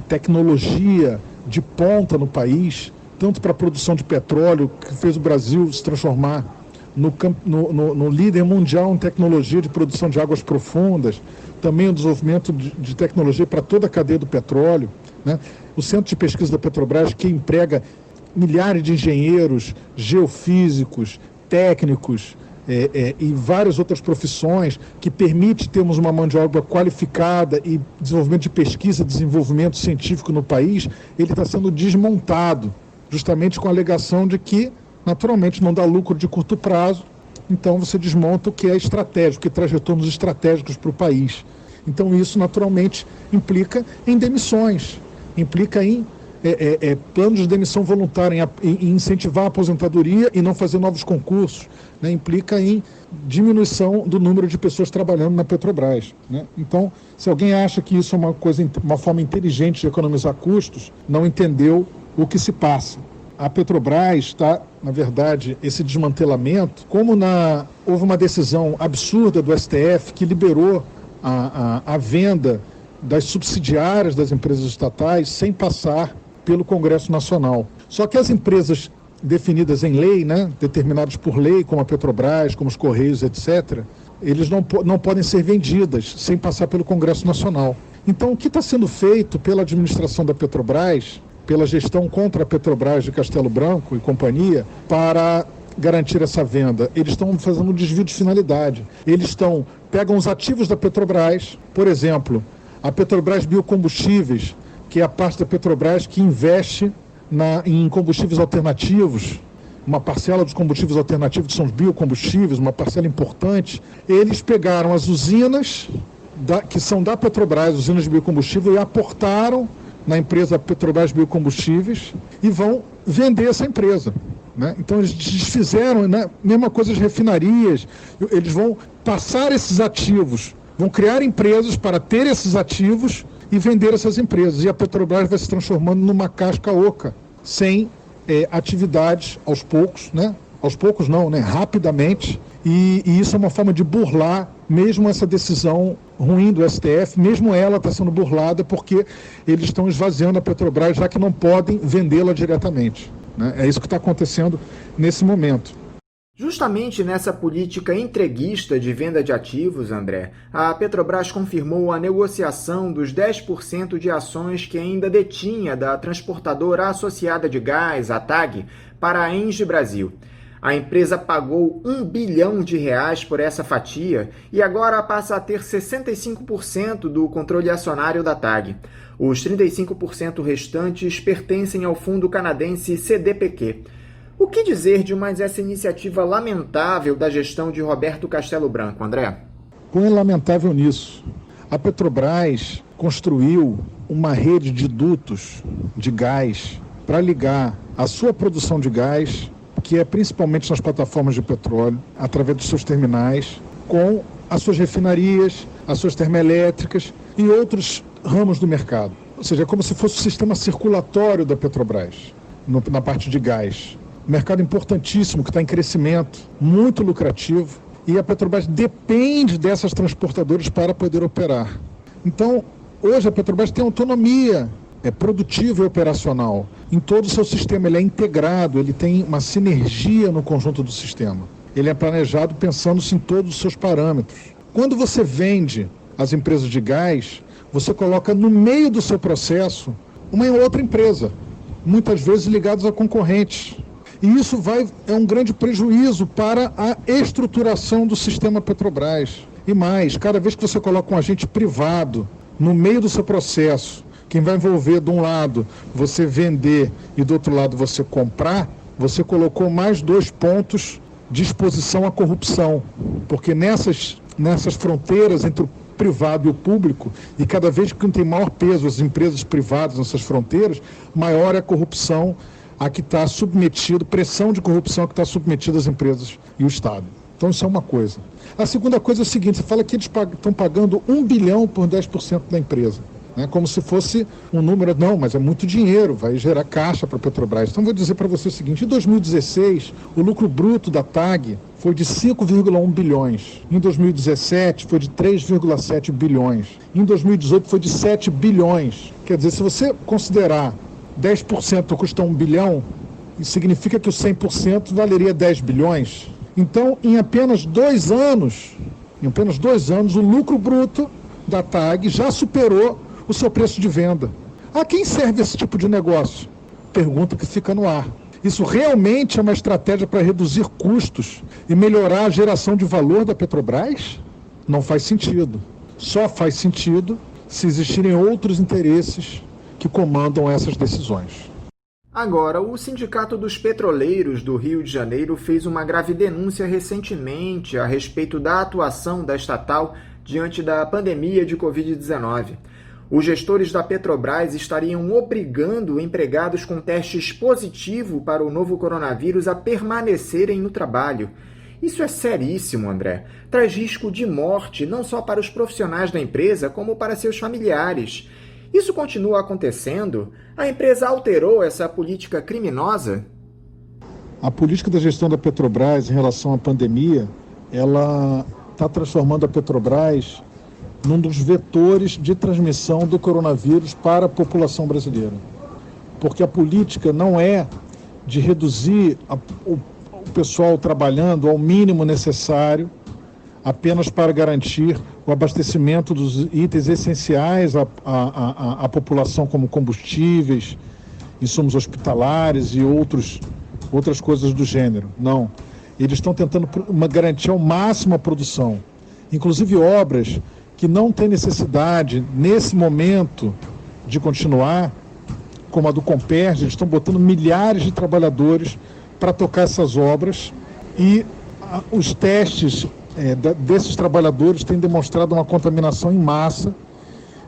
tecnologia de ponta no país, tanto para a produção de petróleo, que fez o Brasil se transformar no líder mundial em tecnologia de produção de águas profundas, também o desenvolvimento de tecnologia para toda a cadeia do petróleo, né? O Centro de Pesquisa da Petrobras, que emprega milhares de engenheiros, geofísicos, técnicos e várias outras profissões, que permite termos uma mão de obra qualificada e desenvolvimento de pesquisa, desenvolvimento científico no país, ele está sendo desmontado, justamente com a alegação de que, naturalmente, não dá lucro de curto prazo, então você desmonta o que é estratégico, que traz retornos estratégicos para o país. Então isso, naturalmente, implica em demissões, implica em planos de demissão voluntária, em incentivar a aposentadoria e não fazer novos concursos, né? Implica em diminuição do número de pessoas trabalhando na Petrobras, né? Então, se alguém acha que isso é uma forma inteligente de economizar custos, não entendeu o que se passa. A Petrobras está, na verdade, esse desmantelamento, como houve uma decisão absurda do STF que liberou a venda das subsidiárias das empresas estatais sem passar pelo Congresso Nacional. Só que as empresas definidas em lei, né, determinadas por lei, como a Petrobras, como os Correios, etc., eles não podem ser vendidas sem passar pelo Congresso Nacional. Então, o que está sendo feito pela administração da Petrobras, pela gestão contra a Petrobras de Castelo Branco e companhia, para garantir essa venda? Eles estão fazendo um desvio de finalidade. Eles pegam os ativos da Petrobras, por exemplo, a Petrobras Biocombustíveis, que é a parte da Petrobras que investe em combustíveis alternativos, uma parcela dos combustíveis alternativos que são os biocombustíveis, uma parcela importante. Eles pegaram as usinas que são da Petrobras, usinas de biocombustível, e aportaram na empresa Petrobras Biocombustíveis e vão vender essa empresa, né? Então eles desfizeram, né? Mesma coisa as refinarias, eles vão passar esses ativos, vão criar empresas para ter esses ativos e vender essas empresas. E a Petrobras vai se transformando numa casca oca, sem atividades aos poucos, né? Aos poucos não, né? Rapidamente. E isso é uma forma de burlar mesmo essa decisão ruim do STF, mesmo ela está sendo burlada porque eles estão esvaziando a Petrobras, já que não podem vendê-la diretamente, né? É isso que está acontecendo nesse momento. Justamente nessa política entreguista de venda de ativos, André, a Petrobras confirmou a negociação dos 10% de ações que ainda detinha da transportadora associada de gás, a TAG, para a Engie Brasil. A empresa pagou R$ 1 bilhão por essa fatia e agora passa a ter 65% do controle acionário da TAG. Os 35% restantes pertencem ao fundo canadense CDPQ. O que dizer de essa iniciativa lamentável da gestão de Roberto Castelo Branco, André? Põe lamentável nisso. A Petrobras construiu uma rede de dutos de gás para ligar a sua produção de gás, que é principalmente nas plataformas de petróleo, através dos seus terminais, com as suas refinarias, as suas termoelétricas e outros ramos do mercado. Ou seja, é como se fosse o sistema circulatório da Petrobras, na parte de gás. Um mercado importantíssimo, que está em crescimento, muito lucrativo, e a Petrobras depende dessas transportadoras para poder operar. Então, hoje a Petrobras tem autonomia, é produtiva e operacional em todo o seu sistema. Ele é integrado, ele tem uma sinergia no conjunto do sistema. Ele é planejado pensando-se em todos os seus parâmetros. Quando você vende as empresas de gás, você coloca no meio do seu processo uma outra empresa, muitas vezes ligadas a concorrentes. E isso é um grande prejuízo para a estruturação do sistema Petrobras. E mais, cada vez que você coloca um agente privado no meio do seu processo, quem vai envolver de um lado você vender e do outro lado você comprar, você colocou mais 2 pontos de exposição à corrupção. Porque nessas fronteiras entre o privado e o público, e cada vez que tem maior peso as empresas privadas nessas fronteiras, maior é a corrupção a que está submetido, pressão de corrupção a que está submetida as empresas e o Estado. Então isso é uma coisa. A segunda coisa é o seguinte, você fala que eles estão pagando 1 bilhão por 10% da empresa. Como se fosse um número, não, mas é muito dinheiro, vai gerar caixa para a Petrobras. Então vou dizer para você o seguinte, em 2016, o lucro bruto da TAG foi de 5,1 bilhões. Em 2017 foi de 3,7 bilhões. Em 2018 foi de 7 bilhões. Quer dizer, se você considerar 10% custa 1 bilhão, isso significa que o 100% valeria 10 bilhões. Então, em apenas 2 anos, o lucro bruto da TAG já superou o seu preço de venda. A quem serve esse tipo de negócio? Pergunta que fica no ar. Isso realmente é uma estratégia para reduzir custos e melhorar a geração de valor da Petrobras? Não faz sentido. Só faz sentido se existirem outros interesses que comandam essas decisões. Agora, o Sindicato dos Petroleiros do Rio de Janeiro fez uma grave denúncia recentemente a respeito da atuação da estatal diante da pandemia de Covid-19. Os gestores da Petrobras estariam obrigando empregados com testes positivos para o novo coronavírus a permanecerem no trabalho. Isso é seríssimo, André. Traz risco de morte não só para os profissionais da empresa, como para seus familiares. Isso continua acontecendo? A empresa alterou essa política criminosa? A política da gestão da Petrobras em relação à pandemia, ela está transformando a Petrobras num dos vetores de transmissão do coronavírus para a população brasileira. Porque a política não é de reduzir o pessoal trabalhando ao mínimo necessário apenas para garantir o abastecimento dos itens essenciais à população, como combustíveis, insumos hospitalares e outras coisas do gênero. Não. Eles estão tentando garantir ao máximo a produção, inclusive obras que não têm necessidade, nesse momento, de continuar, como a do Comperj. Eles estão botando milhares de trabalhadores para tocar essas obras e os testes desses trabalhadores têm demonstrado uma contaminação em massa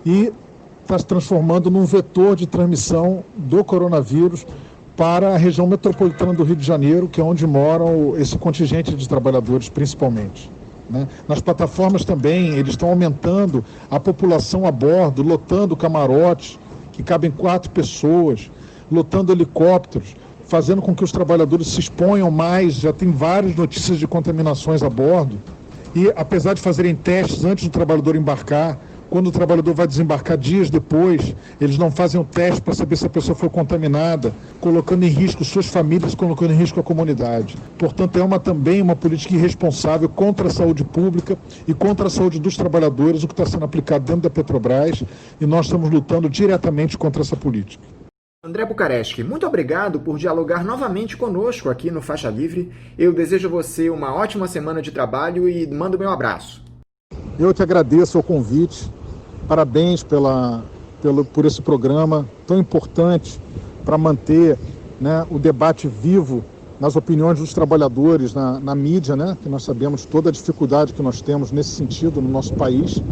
e está se transformando num vetor de transmissão do coronavírus para a região metropolitana do Rio de Janeiro, que é onde moram esse contingente de trabalhadores principalmente. Nas plataformas também, eles estão aumentando a população a bordo, lotando camarotes, que cabem 4 pessoas, lotando helicópteros, fazendo com que os trabalhadores se exponham mais. Já tem várias notícias de contaminações a bordo. E apesar de fazerem testes antes do trabalhador embarcar, quando o trabalhador vai desembarcar dias depois, eles não fazem o teste para saber se a pessoa foi contaminada, colocando em risco suas famílias, colocando em risco a comunidade. Portanto, é também uma política irresponsável contra a saúde pública e contra a saúde dos trabalhadores, o que está sendo aplicado dentro da Petrobras, e nós estamos lutando diretamente contra essa política. André Bucaresti, muito obrigado por dialogar novamente conosco aqui no Faixa Livre. Eu desejo a você uma ótima semana de trabalho e mando meu abraço. Eu te agradeço o convite. Parabéns por esse programa tão importante para manter, o debate vivo nas opiniões dos trabalhadores na mídia, que nós sabemos toda a dificuldade que nós temos nesse sentido no nosso país.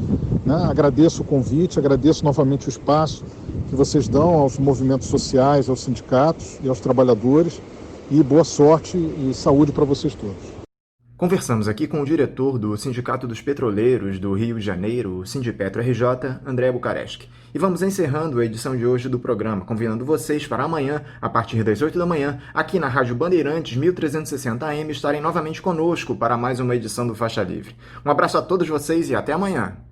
Agradeço o convite, agradeço novamente o espaço. que vocês dão aos movimentos sociais, aos sindicatos e aos trabalhadores, e boa sorte e saúde para vocês todos. Conversamos aqui com o diretor do Sindicato dos Petroleiros do Rio de Janeiro, Sindipetro RJ, André Bucaresc. E vamos encerrando a edição de hoje do programa, convidando vocês para amanhã, a partir das 8 da manhã, aqui na Rádio Bandeirantes 1360 AM, estarem novamente conosco para mais uma edição do Faixa Livre. Um abraço a todos vocês e até amanhã!